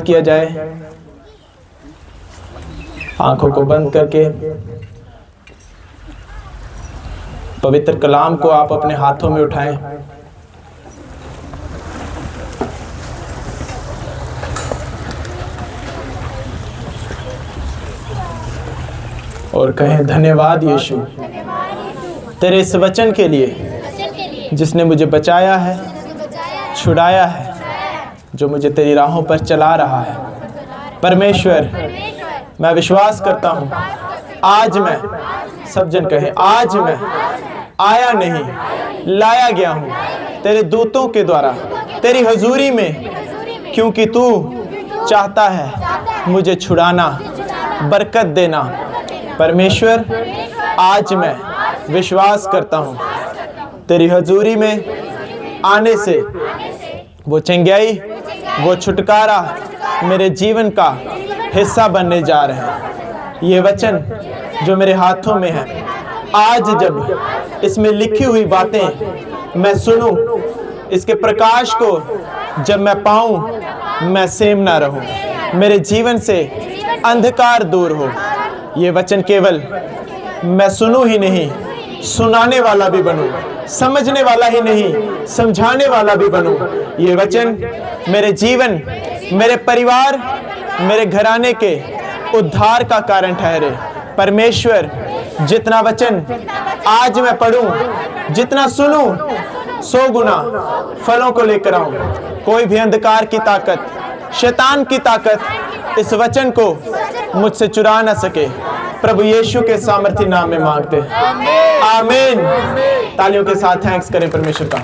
किया जाए। आंखों को बंद करके पवित्र कलाम को आप अपने हाथों में उठाएं और कहें, धन्यवाद यीशु तेरे इस वचन के लिए जिसने मुझे बचाया है, छुड़ाया है, जो मुझे तेरी राहों पर चला रहा है। परमेश्वर, मैं विश्वास करता हूँ आज मैं, सब जन कहें, आज मैं आया नहीं, लाया गया हूँ तेरे दूतों के द्वारा तेरी हजूरी में, क्योंकि तू चाहता है मुझे छुड़ाना, बरकत देना। परमेश्वर, आज मैं विश्वास करता हूँ तेरी हजूरी में आने से वो चंगाई, वो छुटकारा मेरे जीवन का हिस्सा बनने जा रहे हैं। ये वचन जो मेरे हाथों में है, आज जब इसमें लिखी हुई बातें मैं सुनूं, इसके प्रकाश को जब मैं पाऊं, मैं सेम ना रहूं, मेरे जीवन से अंधकार दूर हो। ये वचन केवल मैं सुनूं ही नहीं, सुनाने वाला भी बनूं, समझने वाला ही नहीं, समझाने वाला भी बनूं। ये वचन मेरे जीवन, मेरे परिवार, मेरे घराने के उद्धार का कारण ठहरे। परमेश्वर, जितना वचन आज मैं पढ़ूं, जितना सुनूं, 100 गुना फलों को लेकर आऊं। कोई भी अंधकार की ताकत, शैतान की ताकत इस वचन को मुझसे चुरा ना सके। प्रभु यीशु के सामर्थ्य नाम में मांगते हैं, आमीन। तालियों के साथ थैंक्स करें परमेश्वर का।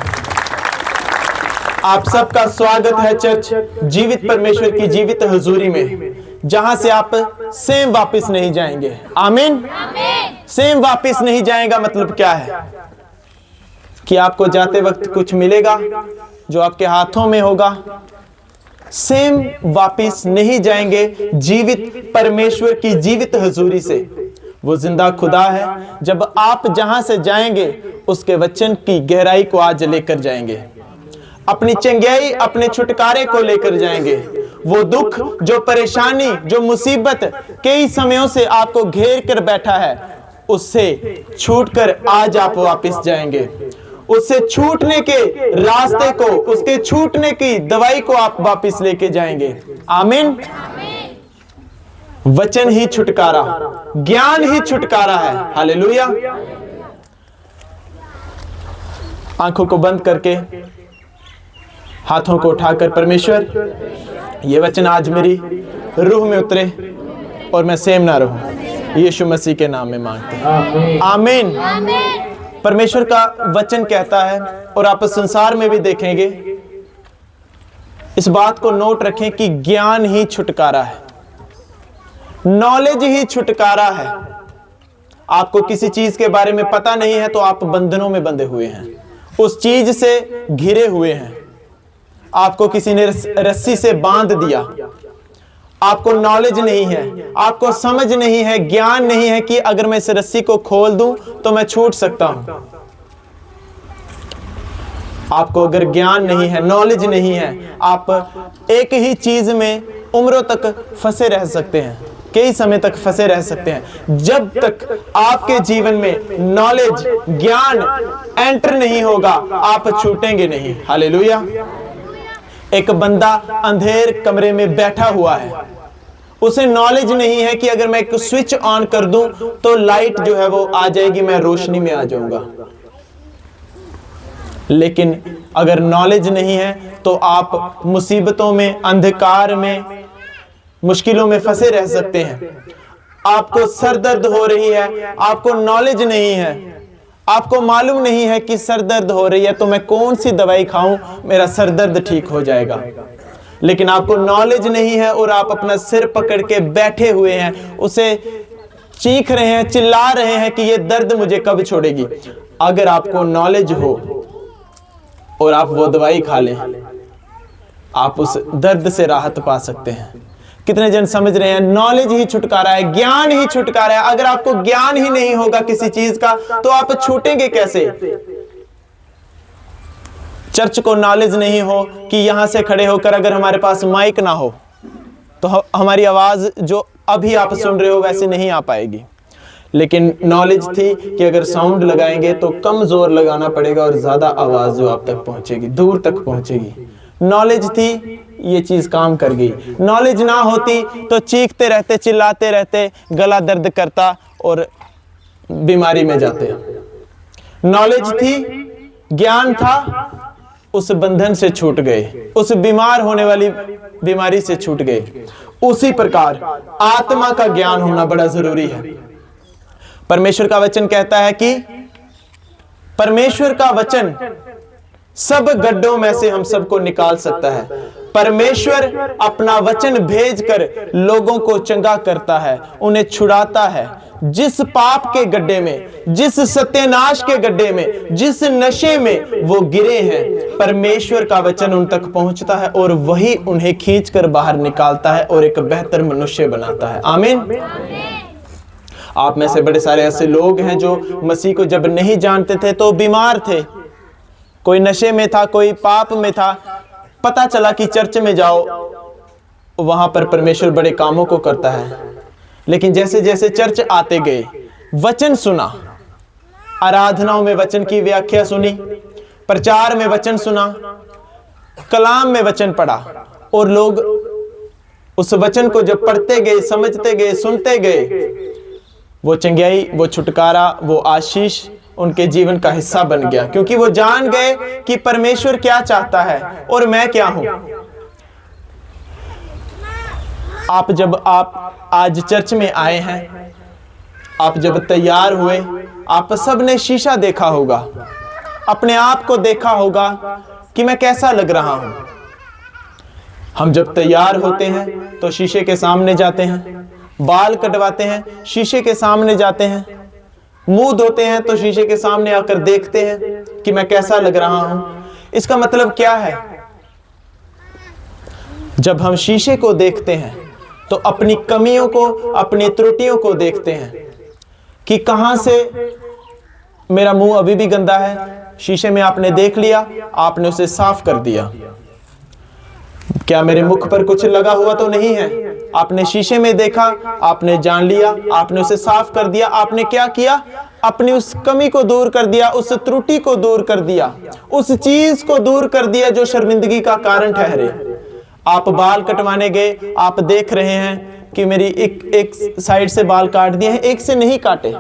आप सबका स्वागत है चर्च जीवित परमेश्वर की जीवित हजूरी में, जहां से आप सेम वापस नहीं जाएंगे। आमीन। सेम वापस नहीं जाएगा मतलब क्या है? कि आपको जाते वक्त कुछ मिलेगा जो आपके हाथों में होगा। सेम वापस नहीं जाएंगे जीवित परमेश्वर की जीवित हजूरी से। वो जिंदा खुदा है। जब आप जहां से जाएंगे उसके वचन की गहराई को आज लेकर जाएंगे, अपनी चंगाई, अपने छुटकारे को लेकर जाएंगे। वो दुख, जो परेशानी, जो मुसीबत कई समयों से आपको घेर कर बैठा है, उससे छूटकर आज आप वापस जाएंगे। उससे छूटने के रास्ते को, उसके छूटने की दवाई को आप वापस लेके जाएंगे। आमीन। वचन ही छुटकारा, ज्ञान ही छुटकारा है। हालेलुया। आंखों को बंद करके, हाथों को उठाकर, परमेश्वर ये वचन आज मेरी रूह में उतरे और मैं सेम ना रहूं। यीशु मसीह के नाम में मांगते हैं, आमीन। परमेश्वर का वचन कहता है, और आप संसार में भी देखेंगे, इस बात को नोट रखें कि ज्ञान ही छुटकारा है, नॉलेज ही छुटकारा है। आपको किसी चीज के बारे में पता नहीं है तो आप बंधनों में बंधे हुए हैं, उस चीज से घिरे हुए हैं। आपको किसी ने रस्सी से बांध दिया, आपको नॉलेज नहीं है, आपको समझ नहीं है, ज्ञान नहीं है कि अगर मैं इस रस्सी को खोल दूं तो मैं छूट सकता हूं। आपको अगर ज्ञान नहीं है, नॉलेज नहीं है, आप एक ही चीज में उम्रों तक फंसे रह सकते हैं, कई समय तक फंसे रह सकते हैं। जब तक आपके जीवन में नॉलेज, ज्ञान एंटर नहीं होगा, आप छूटेंगे नहीं। हालेलुया। एक बंदा अंधेर कमरे में बैठा हुआ है, उसे नॉलेज नहीं है कि अगर मैं एक स्विच ऑन कर दूं तो लाइट जो है वो आ जाएगी, मैं रोशनी में आ जाऊंगा। लेकिन अगर नॉलेज नहीं है तो आप मुसीबतों में, अंधकार में, मुश्किलों में फंसे रह सकते हैं। आपको सर दर्द हो रही है, आपको नॉलेज नहीं है, आपको मालूम नहीं है कि सर दर्द हो रही है तो मैं कौन सी दवाई खाऊं, मेरा सर दर्द ठीक हो जाएगा। लेकिन आपको नॉलेज नहीं है और आप अपना सिर पकड़ के बैठे हुए हैं, उसे चीख रहे हैं, चिल्ला रहे हैं कि ये दर्द मुझे कब छोड़ेगी। अगर आपको नॉलेज हो और आप वो दवाई खा लें, आप उस दर्द से राहत पा सकते हैं। कितने जन समझ रहे हैं? नॉलेज ही छुटकारा है, ज्ञान ही छुटकारा है। अगर आपको ज्ञान ही नहीं होगा किसी चीज का तो आप छूटेंगे कैसे? चर्च को नॉलेज नहीं हो कि यहां से खड़े होकर अगर हमारे पास माइक ना हो तो हमारी आवाज़ जो अभी आप सुन रहे हो वैसे नहीं आ पाएगी। लेकिन नॉलेज थी कि अगर साउंड लगाएंगे तो कम जोर लगाना पड़ेगा और ज़्यादा आवाज़ जो आप तक पहुंचेगी, दूर तक पहुंचेगी। नॉलेज थी, ये चीज़ काम कर गई। नॉलेज ना होती तो चीखते रहते, चिल्लाते रहते, गला दर्द करता और बीमारी में जाते। नॉलेज थी, ज्ञान था, उस बंधन से छूट गए, उस बीमार होने वाली बीमारी से छूट गए। उसी प्रकार आत्मा का ज्ञान होना बड़ा जरूरी है। परमेश्वर का वचन कहता है कि परमेश्वर का वचन सब गड्ढों में से हम सबको निकाल सकता है। परमेश्वर अपना वचन भेजकर लोगों को चंगा करता है, उन्हें छुड़ाता है। जिस पाप के गड्ढे में, जिस सत्यानाश के गड्ढे में, जिस नशे में वो गिरे हैं, परमेश्वर का वचन उन तक पहुंचता है और वही उन्हें खींचकर बाहर निकालता है और एक बेहतर मनुष्य बनाता है। आमीन। आप में से बड़े सारे ऐसे लोग हैं जो मसीह को जब नहीं जानते थे तो बीमार थे, कोई नशे में था, कोई पाप में था। पता चला कि चर्च में जाओ, वहां पर परमेश्वर बड़े कामों को करता है। लेकिन जैसे जैसे चर्च आते गए, वचन सुना, आराधनाओं में वचन की व्याख्या सुनी, प्रचार में वचन सुना, कलाम में वचन पढ़ा, और लोग उस वचन को जब पढ़ते गए, समझते गए, सुनते गए, वो चंगाई, वो छुटकारा, वो आशीष उनके जीवन का हिस्सा बन गया। क्योंकि वो जान गए कि परमेश्वर क्या चाहता है और मैं क्या हूं। आप आज चर्च में आए हैं, आप जब तैयार हुए, आप सबने शीशा देखा होगा, अपने आप को देखा होगा कि मैं कैसा लग रहा हूं। हम जब तैयार होते हैं तो शीशे के सामने जाते हैं, बाल कटवाते हैं, शीशे के सामने जाते हैं, मुंह धोते हैं तो शीशे के सामने आकर देखते हैं कि मैं कैसा लग रहा हूं। इसका मतलब क्या है? जब हम शीशे को देखते हैं तो अपनी कमियों को, अपनी त्रुटियों को देखते हैं कि कहां से मेरा मुंह अभी भी गंदा है। शीशे में आपने देख लिया, आपने उसे साफ कर दिया। क्या मेरे मुख पर कुछ लगा हुआ तो नहीं है? आपने शीशे में देखा, आपने जान लिया, आपने उसे साफ कर दिया। आपने क्या किया? अपनी उस कमी को दूर कर दिया, उस त्रुटि को दूर कर दिया, उस चीज को दूर कर दिया जो शर्मिंदगी का कारण ठहरे। आप बाल कटवाने गए, आप देख रहे हैं कि मेरी एक साइड से बाल काट दिए हैं, एक से नहीं काटे।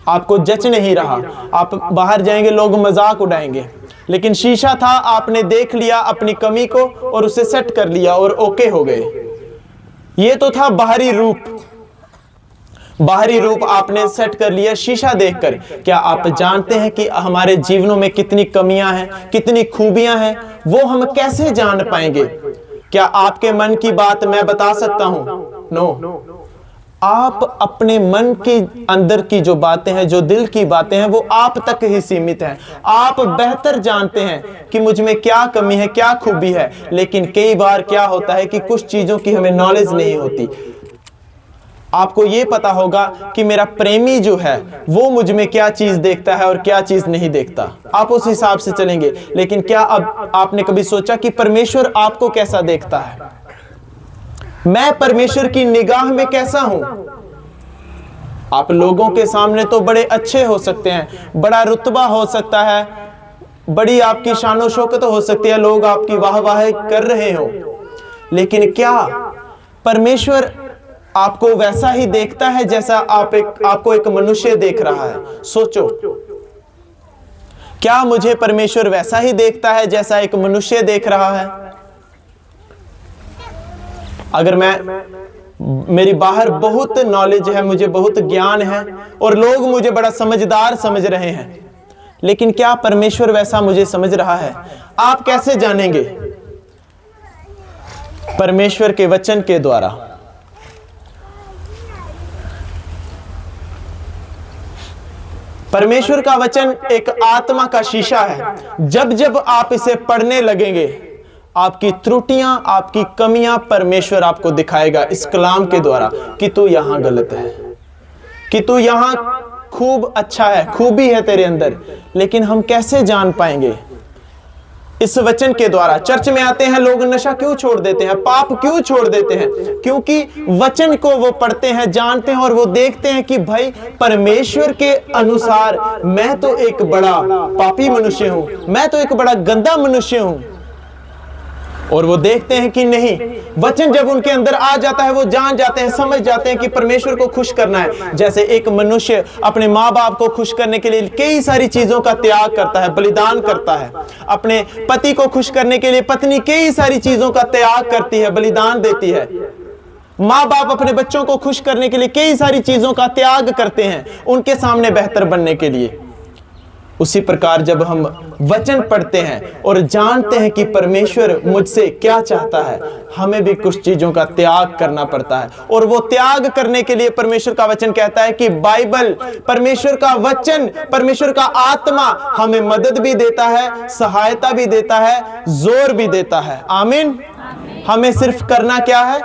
आपको जच नहीं रहा, आप बाहर जाएंगे, लोग मजाक उड़ाएंगे। लेकिन शीशा था, आपने देख लिया अपनी कमी को और उसे सेट कर लिया और ओके हो गए। ये तो था बाहरी रूप। बाहरी रूप आपने सेट कर लिया शीशा देखकर। क्या आप जानते हैं कि हमारे जीवनों में कितनी कमियां हैं, कितनी खूबियां हैं? वो हम कैसे जान पाएंगे? क्या आपके मन की बात मैं बता सकता हूं? नो। आप अपने मन के अंदर की जो बातें हैं, जो दिल की बातें हैं, वो आप तक ही सीमित हैं। आप बेहतर जानते हैं कि मुझ में क्या कमी है, क्या खूबी है। लेकिन कई बार क्या होता है कि कुछ चीजों की हमें नॉलेज नहीं होती। आपको ये पता होगा कि मेरा प्रेमी जो है वो मुझ में क्या चीज देखता है और क्या चीज नहीं देखता। आप उस हिसाब से चलेंगे। लेकिन क्या अब आपने कभी सोचा कि परमेश्वर आपको कैसा देखता है? मैं परमेश्वर की निगाह में कैसा हूं? आप लोगों के सामने तो बड़े अच्छे हो सकते हैं, बड़ा रुतबा हो सकता है, बड़ी आपकी शानो शौकत हो सकती है, लोग आपकी वाहवाही कर रहे हो। लेकिन क्या परमेश्वर आपको वैसा ही देखता है जैसा आपको एक मनुष्य देख रहा है? सोचो, क्या मुझे परमेश्वर वैसा ही देखता है जैसा एक मनुष्य देख रहा है? अगर मेरी बाहर बहुत नॉलेज है, मुझे बहुत ज्ञान है और लोग मुझे बड़ा समझदार समझ रहे हैं, लेकिन क्या परमेश्वर वैसा मुझे समझ रहा है? आप कैसे जानेंगे? परमेश्वर के वचन के द्वारा। परमेश्वर का वचन एक आत्मा का शीशा है। जब जब आप इसे पढ़ने लगेंगे, आपकी त्रुटियां, आपकी कमियां परमेश्वर आपको दिखाएगा इस कलाम के द्वारा कि तू यहां गलत है, कि तू यहां खूब अच्छा है, खूबी है तेरे अंदर। लेकिन हम कैसे जान पाएंगे? इस वचन के द्वारा चर्च में आते हैं लोग, नशा क्यों छोड़ देते हैं, पाप क्यों छोड़ देते हैं? क्योंकि वचन को वो पढ़ते हैं, जानते हैं और वो देखते हैं कि भाई परमेश्वर के अनुसार मैं तो एक बड़ा पापी मनुष्य हूं, मैं तो एक बड़ा गंदा मनुष्य हूं। और वो देखते हैं कि नहीं, वचन जब उनके अंदर आ जाता है वो जान जाते हैं, समझ जाते हैं कि परमेश्वर को खुश करना है। जैसे एक मनुष्य अपने माँ बाप को खुश करने के लिए कई सारी चीजों का त्याग करता है, बलिदान करता है। अपने पति को खुश करने के लिए पत्नी कई सारी चीजों का त्याग करती है, बलिदान देती है। माँ बाप अपने बच्चों को खुश करने के लिए कई सारी चीजों का त्याग करते हैं, उनके सामने बेहतर बनने के लिए। उसी प्रकार जब हम वचन पढ़ते हैं और जानते हैं कि परमेश्वर मुझसे क्या चाहता है, हमें भी कुछ चीजों का त्याग करना पड़ता है। और वो त्याग करने के लिए परमेश्वर का वचन कहता है कि बाइबल, परमेश्वर का वचन, परमेश्वर का आत्मा हमें मदद भी देता है, सहायता भी देता है, जोर भी देता है। आमीन। हमें सिर्फ करना क्या है?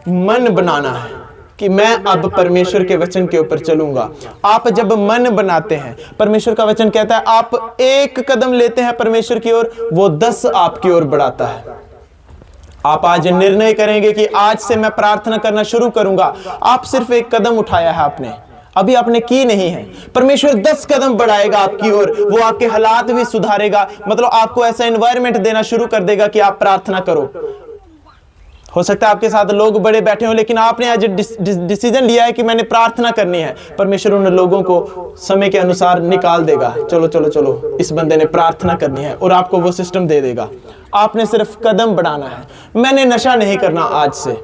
मन बनाना है कि मैं अब परमेश्वर के वचन के ऊपर चलूंगा। आप जब मन बनाते हैं, परमेश्वर का वचन कहता है आप एक कदम लेते हैं परमेश्वर की ओर, वो 10 आपकी ओर बढ़ाता है। आप आज निर्णय करेंगे कि आज से मैं प्रार्थना करना शुरू करूंगा। आप सिर्फ एक कदम उठाया है आपने, अभी आपने की नहीं है। परमेश्वर 10 कदम बढ़ाएगा आपकी ओर, वो आपके हालात भी सुधारेगा। मतलब आपको ऐसा एनवायरनमेंट देना शुरू कर देगा कि आप प्रार्थना करो। हो सकता है आपके साथ लोग बड़े बैठे हो, लेकिन आपने आज डिसीजन लिया है कि मैंने प्रार्थना करनी है। परमेश्वर उन लोगों को समय के अनुसार निकाल देगा। चलो चलो चलो, इस बंदे ने प्रार्थना करनी है, और आपको वो सिस्टम दे देगा। आपने सिर्फ कदम बढ़ाना है। मैंने नशा नहीं करना आज से,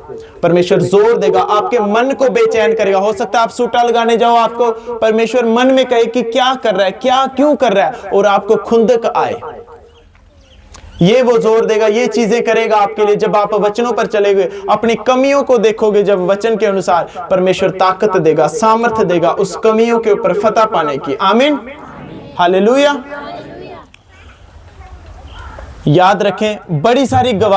परमेश्वर जोर देगा, आपके मन को बेचैन करेगा। हो सकता है आप सूटा लगाने जाओ, आपको परमेश्वर मन में कहे कि क्या कर रहा है, क्या क्यों कर रहा है, और आपको खुंदक आए। ये वो जोर देगा, ये चीजें करेगा आपके लिए। जब आप वचनों पर चलेंगे, अपनी कमियों को देखोगे, जब वचन के अनुसार, परमेश्वर ताकत देगा, सामर्थ्य देगा उस कमियों के ऊपर फतह पाने की। आमीन, हालेलुया। याद रखें, बड़ी सारी गवाही